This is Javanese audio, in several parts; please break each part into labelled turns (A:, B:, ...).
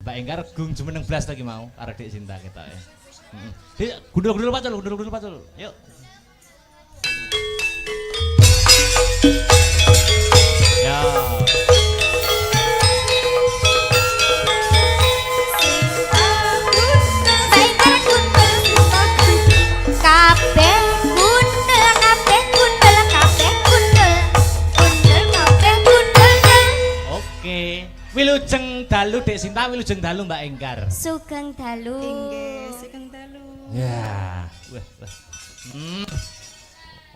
A: Mbak Enggar gung jumeneng blas lagi mau arek Dik Cinta kita ya. Heeh. Gundul-gundul pacul. Yuk. Ya. Oke. Wilujeng dalu Dik Sinta, wilujeng dalu Mbak Enggar.
B: Sugeng dalu.
C: Inggih, sugeng dalu.
A: Ya.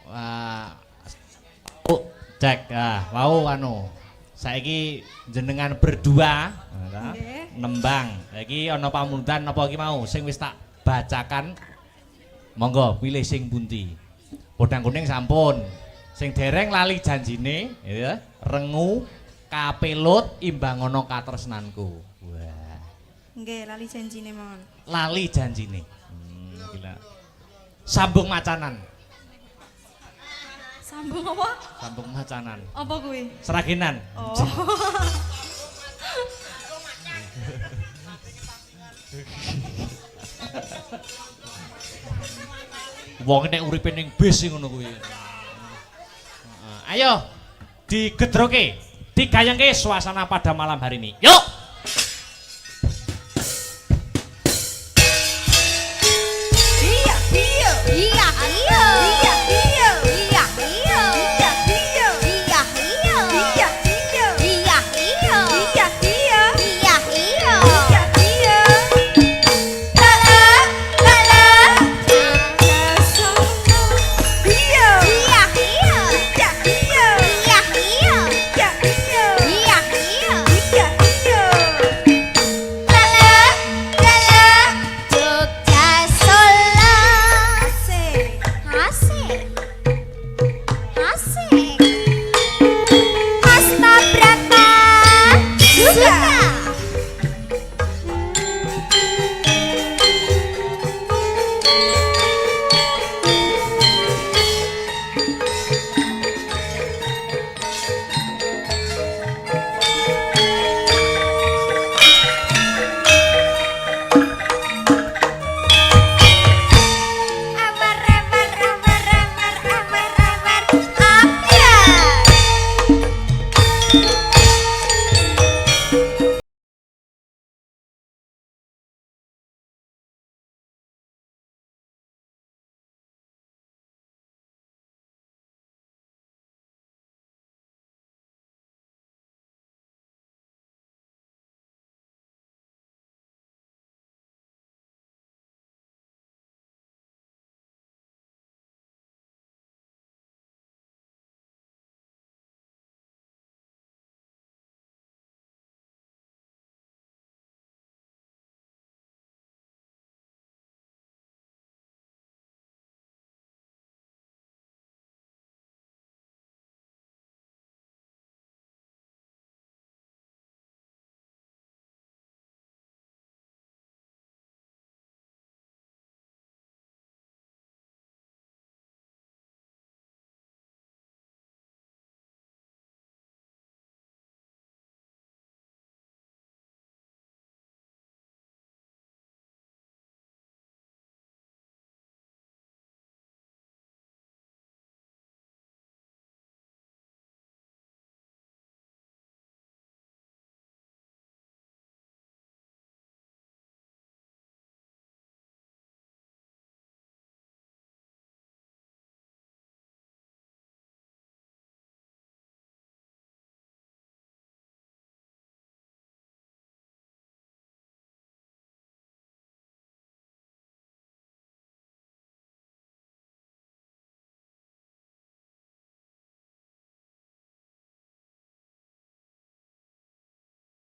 A: Wah. Oh, cek. Mau anu. Saiki jenengan berdua nembang. Iki ana pamundutan apa iki mau sing wis tak bacakan. Monggo pilih sing pundi. Bodang kuning sampun. Sing dereng lali janjine, ya. Rengu kapelut imbang ana katresnanku. Wah.
C: Nggih, lali janjine mon.
A: Lali janjine. Gila. Sambung macanan.
C: Sambung apa?
A: Sambung macanan.
C: Apa kuwi?
A: Seragenan.
C: Oh.
A: Wong nek uripe ning bis ngono kuwi. Ayo digedroke, digayangke suasana pada malam hari ini. Yuk.
C: Iya, iya.
B: Iya, iya.
C: Iya, iya.
B: Iya, iya.
C: Iya, iya.
B: Iya, iya.
C: Iya, iya.
B: Iya, iya.
C: Iya, iya.
B: Iya, iya.
C: Iya, iya.
B: Lala, lala.
C: Kasono. Iya.
B: Iya, iya.
C: Iya, iya.
B: Iya, iya.
C: Iya, iya.
B: Iya, iya.
C: Iya, iya.
B: Lala, lala. Jogja Solo.
C: Asik.
B: Asik. Asik. Hasta Brata. Suka. Amar, amar, amar, amar, amar, amar, ambiar.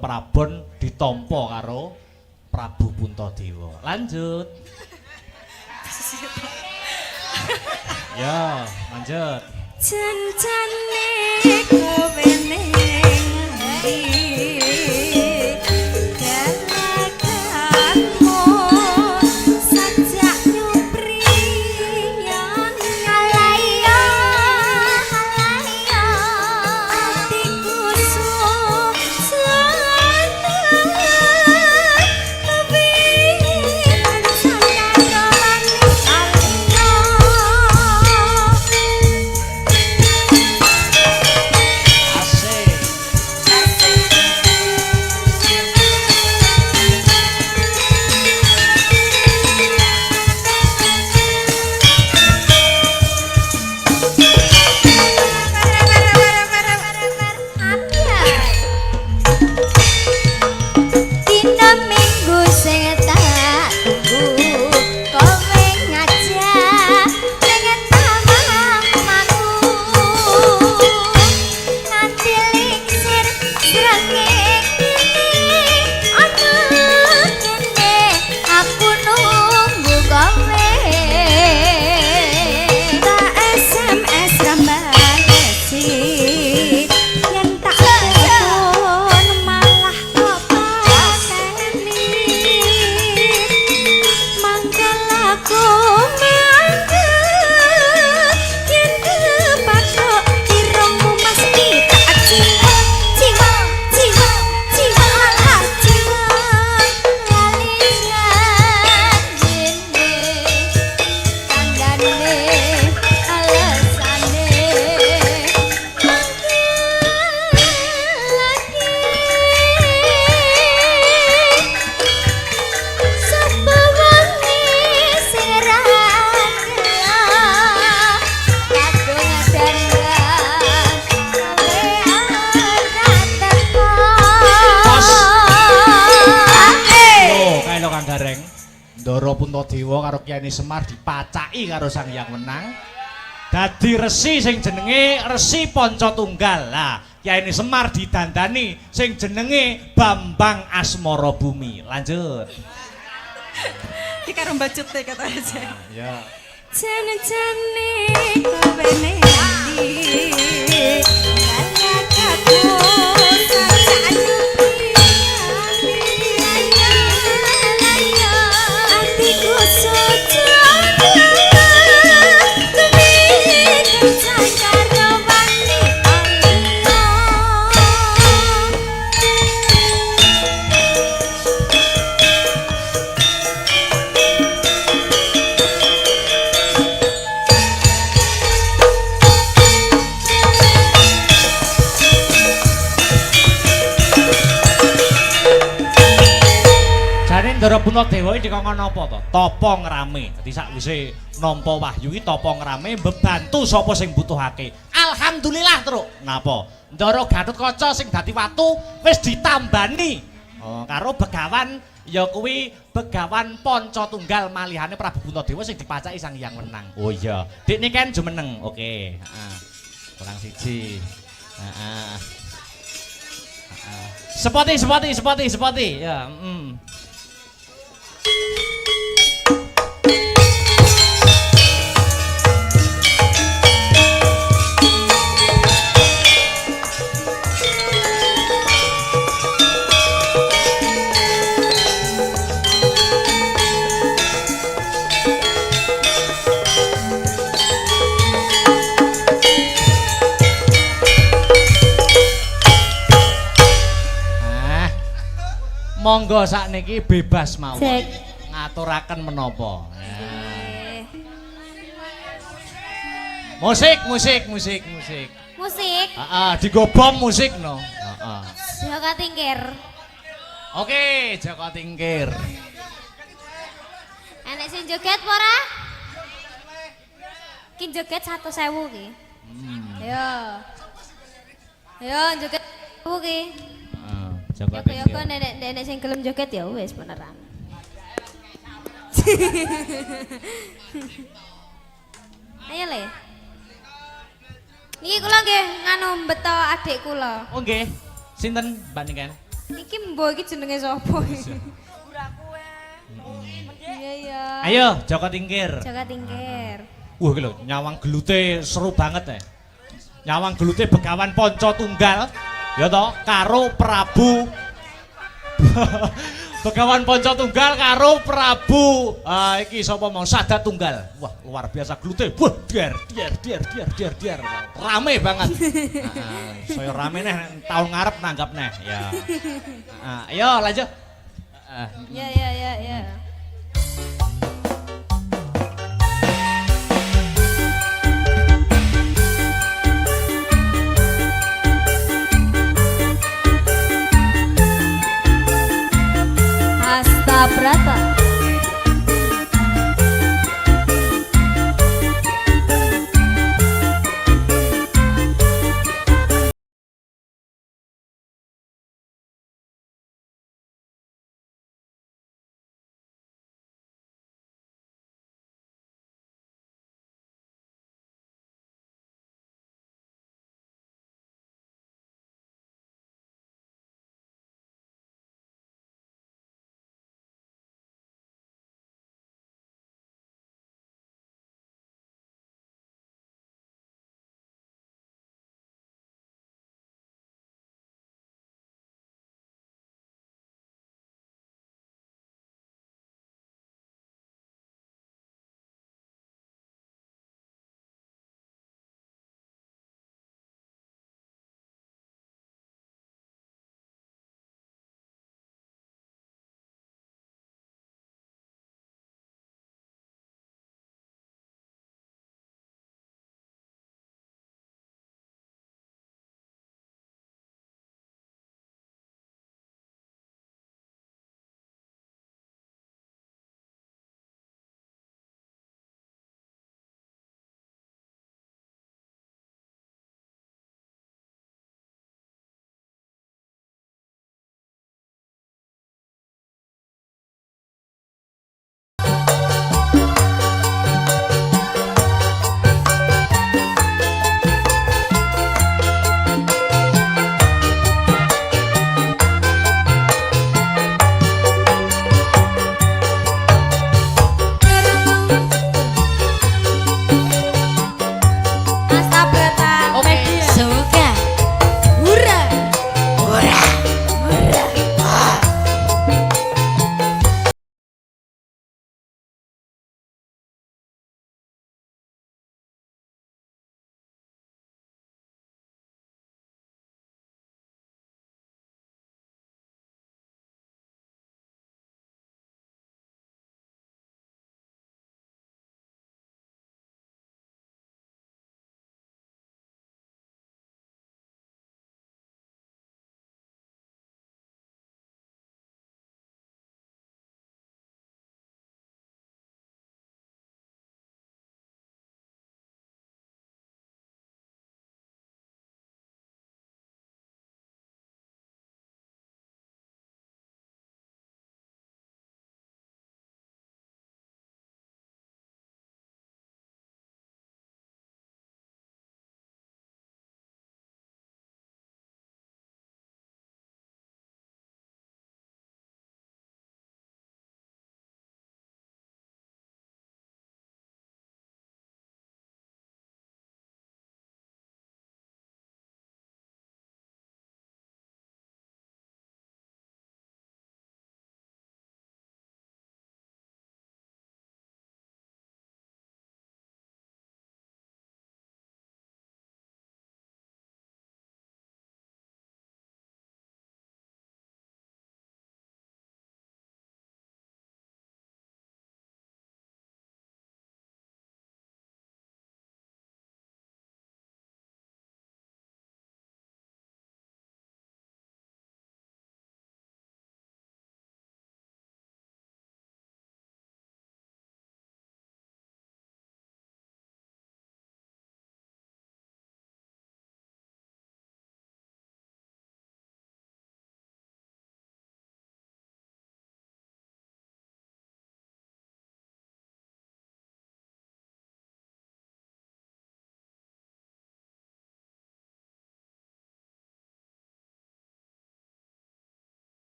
A: Prabon ditampa karo Prabu Puntadewa. Lanjut. Ya, lanjut.
C: Janjane kowe ning ndi dalaganmu sajak nyupri yen
B: Halayo, halayo.
C: atiku suksana
A: Ndara Puntadewa karo Kyai Semar dipacaki karo Sang Hyang Wenang. Dadi resi sing jenenge Resi Pancatunggal. Lah, Kyai Semar didandani sing jenenge Bambang Asmara Bumi. Lanjut.
C: Iki karo mbacute kata aja.
A: Ya.
C: Jane-jane kowe nendi kaya aku atiku sujud
A: Ndara Puntadewa iki dikongkon napa to? Tapa ngrame. Dadi sakwise nampa wahyu iki tapa ngrame mbebantu sapa sing butuhake. Alhamdulillah, Truk. Napa? Ndara Gatotkaca sing dadi watu wis ditambani karo begawan ya kuwi begawan Pancatunggal malihane Prabu Puntadewa sing dipacaki Sang Hyang Wenang. Oh iya. Dikne kan jumeneng. Oke, heeh. Kurang siji. Heeh. Sepoti. Ya, monggo sakniki bebas mawon. Ngaturaken menapa. Musik.
B: Musik.
A: Heeh, digo bom musik no. Heeh.
B: Jaka Tingkir.
A: Oke, Jaka Tingkir.
B: Enek sing joget apa ora? Ki joget 100.000 ki. Yo joget 1.000 ki.
A: Jaka
B: Tingkir. Yo nenek sing gelem joget ya wis beneran. Ayo le. Niki kula nggih nganu mbeto adik kula.
A: Oh nggih. Sinten Mbak Niken?
B: Iki mbok iki jenenge sapa? Iya.
A: Ayo Jaka Tingkir.
B: Jaka Tingkir.
A: Wah iki lho, nyawang gelute seru banget Nyawang gelute begawan Pancatunggal ya toh karo Prabu Begawan Pancatunggal karo Prabu iki sapa mau Sadat Tunggal. Wah, luar biasa glute. Wah, der. Rame banget. Saya rame neh tahun ngarep nanggap neh ya. Ayo lanjut.
B: Ya. Hasta Brata.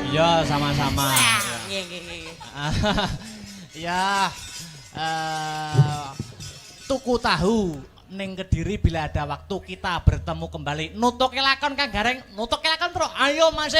A: Ya, sama-sama.
C: Nggih, nggih, nggih.
A: Ya, tuku tahu ning Kediri bila ada waktu kita bertemu kembali. Nutuk lakon Kang Gareng, nutuk lakon terus. Ayo Mas.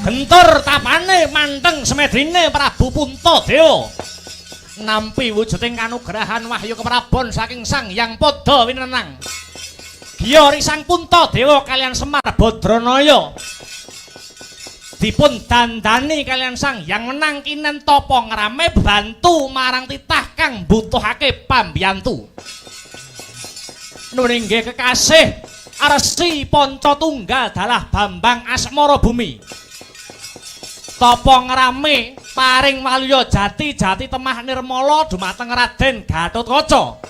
A: Gentur tapane manteng semedine Prabu Puntadewa nampi wujuding kanugrahan wahyu keprabon saking Sang Hyang Pada Winenang. Giya Risang Puntadewa kalian Semar Badranaya dipun dandani kalian Sang Hyang Menang kinen tapa ngrame bantu marang titah kang butuhake pambiyantu. Nuning nggih kekasih Resi Pancatunggal dalah Bambang Asmara Bumi. Tapa ngrame paring waluya jati temah nirmala dumateng Raden Gatotkaca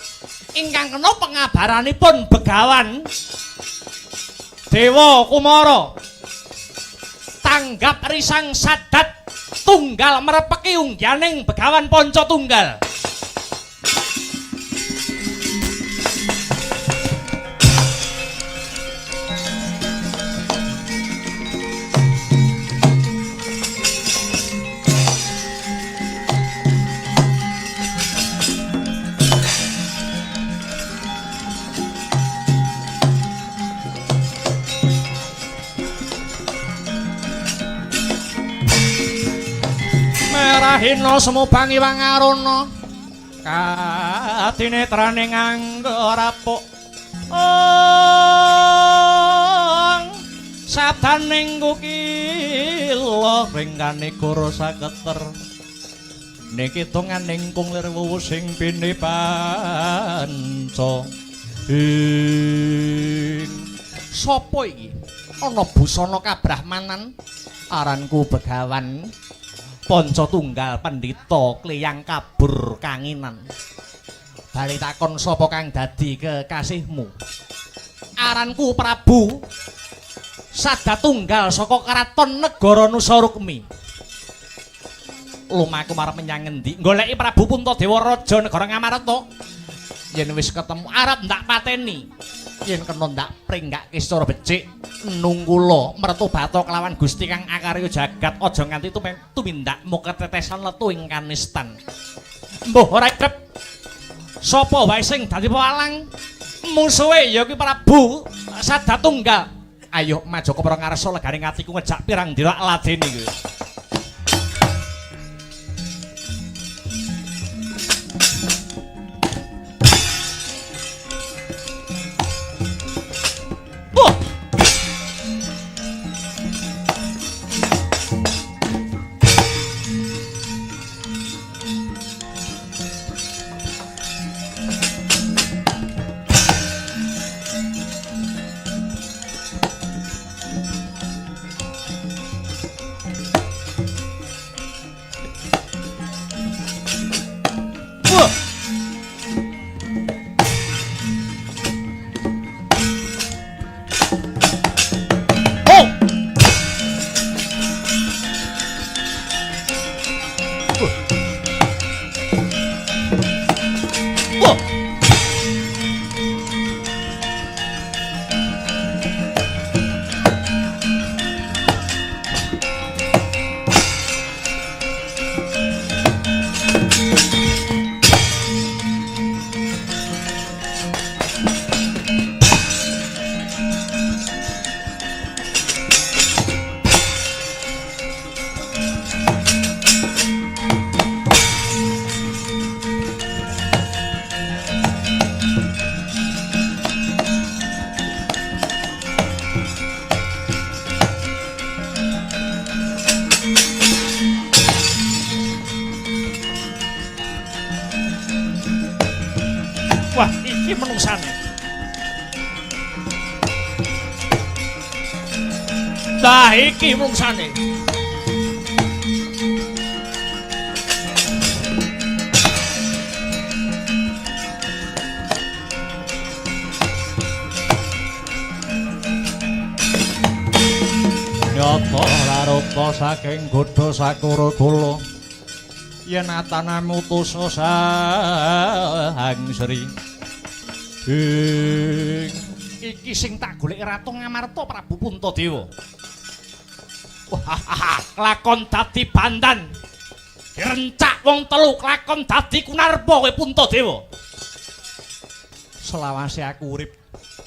A: ingkang kena pengabaranipun Begawan Dewa Kumara tanggap risang sadat tunggal merepeki ungganing Begawan Pancatunggal. Hina semubang iwang aruna katinetrane nganggo rapuk sabdaning kukila ringkane goro saketer niki donganing kunglir wuwu sing bini panca sapa iki ana busana kabrahmanan aranku Begawan Pancatunggal Pandhita Kleyang Kabur Kanginan. Bali takon sapa kang dadi kekasihmu? Aranku Prabu Sadatunggal saka Kraton Negara Nusarukmi. Lumaku marep menyang ngendi? Goleki Prabu Puntadewa Raja Negara Ngamarta. Yen wis ketemu arep ndak pateni. Yen kena ndak pringgake secara becik nunggula mertobata kelawan Gusti kang akarya jagat aja nganti tumindak muketetesan letu ing kanistan. Mbuh ora idep sapa wae sing dadi pewalang musuhe ya kuwi Prabu Sadatunggal. Ayo maju kepara ngarsa legane atiku ngejak pirang dina ladeni kuwi. mungsane. Lah iki mungsane. Nyata larupa saking godha sakura kula yen atanamu tusa sang Sri iki sing tak golek Ratu Ngamarta Prabu Puntadewa. Wah, lakon dadi bandan direncak wong telu lakon dadi kunarpa kowe Puntadewa. Selawase aku urip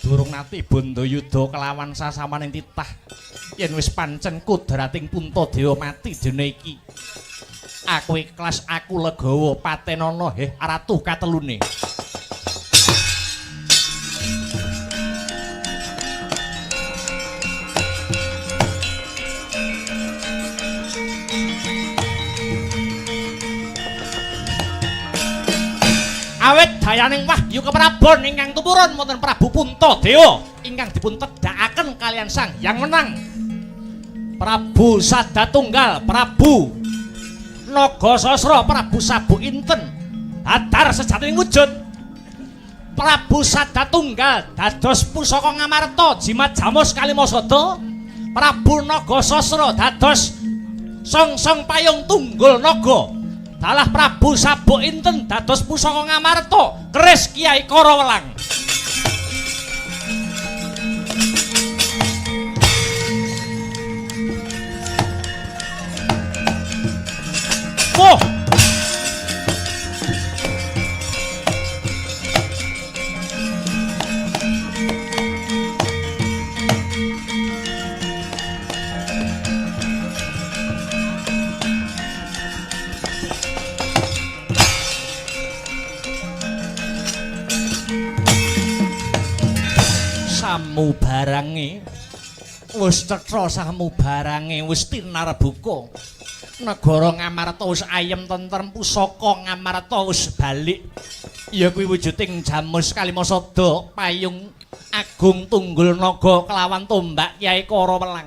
A: durung nate bondo yuda kelawan sasamaning titah. Yen wis pancen kudrating Puntadewa mati dina iki. Aku ikhlas, aku legawa patenana ratu katelune. Awit dayaning wahyu keprabon ingkang tumurun wonten Prabu Puntadewa ingkang dipun tedhakaken kalian sang yang menang Prabu Sadatunggal, Prabu Nagasasra, Prabu Sabu Inten hadar sejatining wujud. Prabu Sadatunggal dados pusaka Ngamarta jimat Jamus Kalimasada. Prabu Nagasasra dados songsong payung tunggul naga. Dalah Prabu Sabu Inten dados pusaka Ngamarta keris Kyai Karawelang. Oh. Samu barange wis cetha, samu barange wis tinarbuka. Negara Ngamarta wis ayem tentrem, pusaka Ngamarta wis balik. Ya kuwi wujuding Jamus Kalimasada, payung agung tunggul naga kelawan tombak Kyai Karawelang.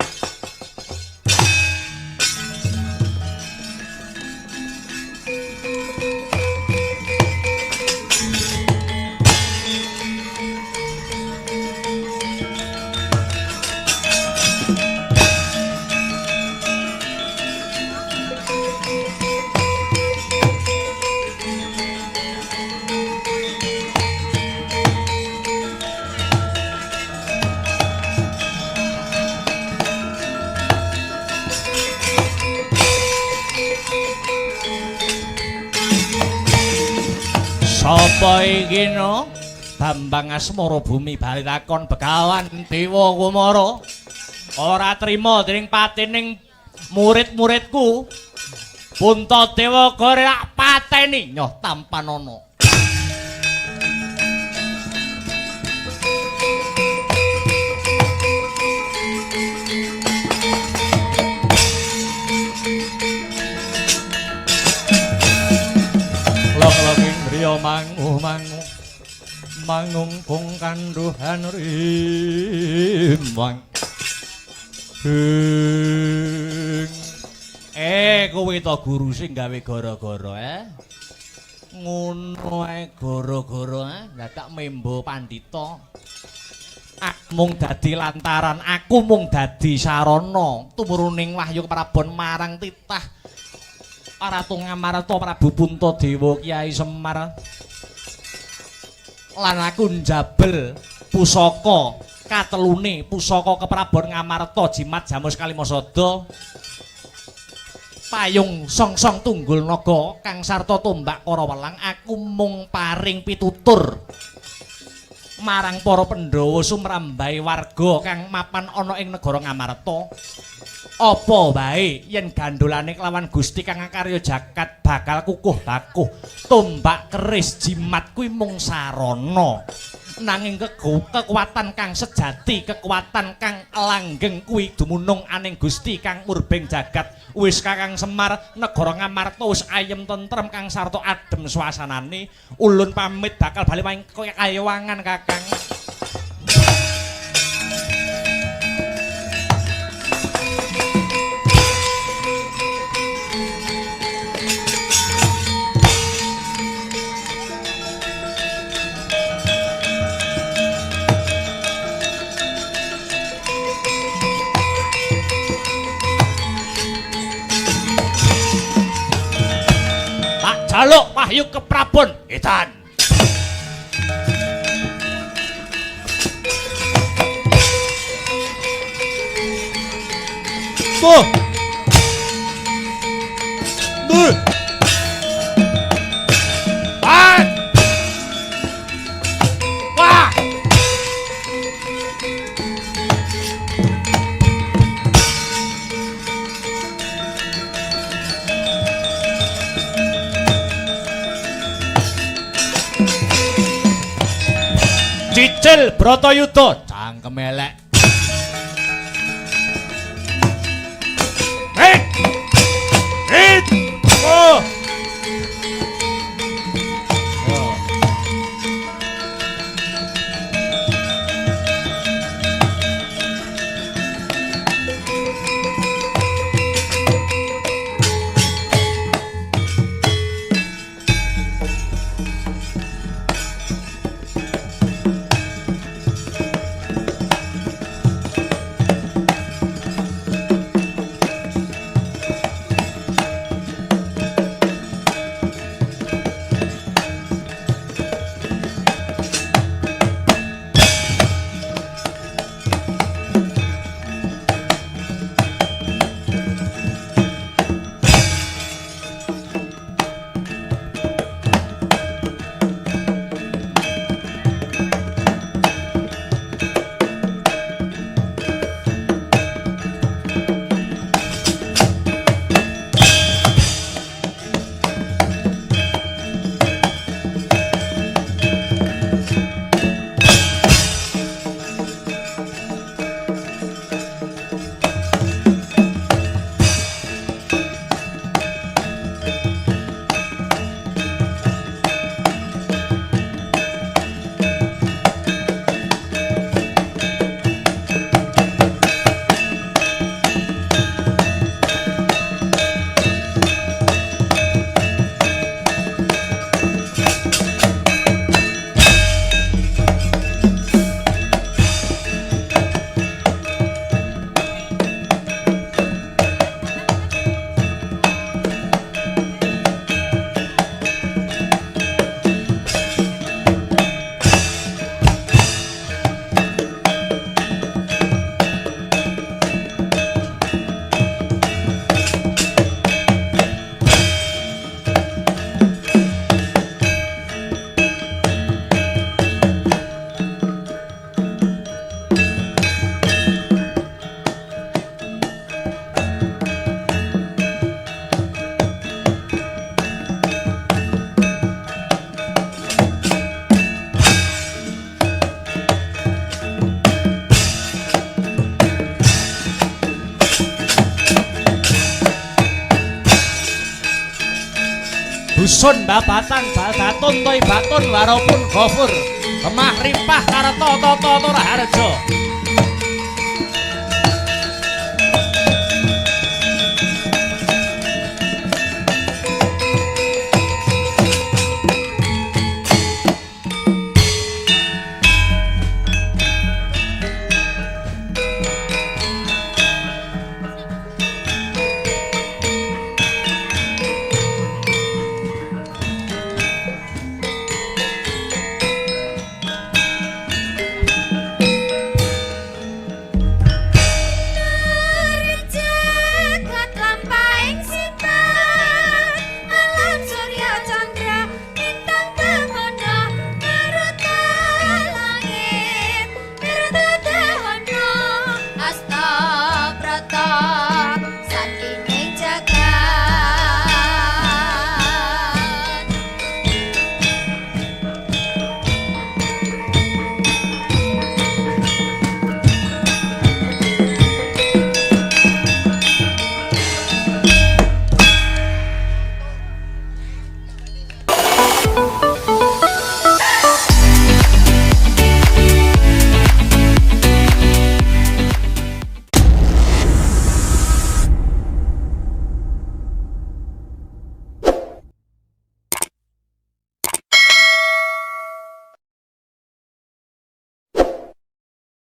A: Sapa iki no? Bambang Asmara Bumi bali takon Begawan Dewa Kumara. Ora trima dening patining murid-muridku. Puntadewa gorek pateni nyoh tampanana. Mangu mangungkung kanduhan rimbang kowe to guru sing gawe gara-gara ngono ae gara-gara dadak membo pandita mung dadi lantaran aku mung dadi sarana tumuruning wahyu keprabon marang titah Ratu Ngamarta Prabu Puntadewa Kyai Semar lan aku njabel pusaka katelune pusaka keprabon Ngamarta jimat Jamus Kalimasada payung songsong tunggul naga kang sarta tombak Karawelang. Aku mung paring pitutur marang para Pandhawa sumrambahe warga kang mapan ana ing negara Ngamarta apa wae yen gandolane kelawan Gusti Kang Karya Jagat bakal kukuh bakuh tombak keris jimat kuwi mung sarana nanging kekuatan kang sejati kekuatan kang langgeng kuwi dumunung aning Gusti Kang Murbeng Jagat wis Kakang Semar negara Ngamarta wis ayem tentrem kang sarta adem suasanane ulun pamit bakal bali maing kayawangan Kakang. Jaluk wahyu keprabon edan. Tuh. Tuh. Wah. Wah. Cicil Bratayuda cangkem elek. Oh. Dusun babatan baldatun toibatun warapun ghafur kemah rimpah kareta tata turaharja.
B: Nggih.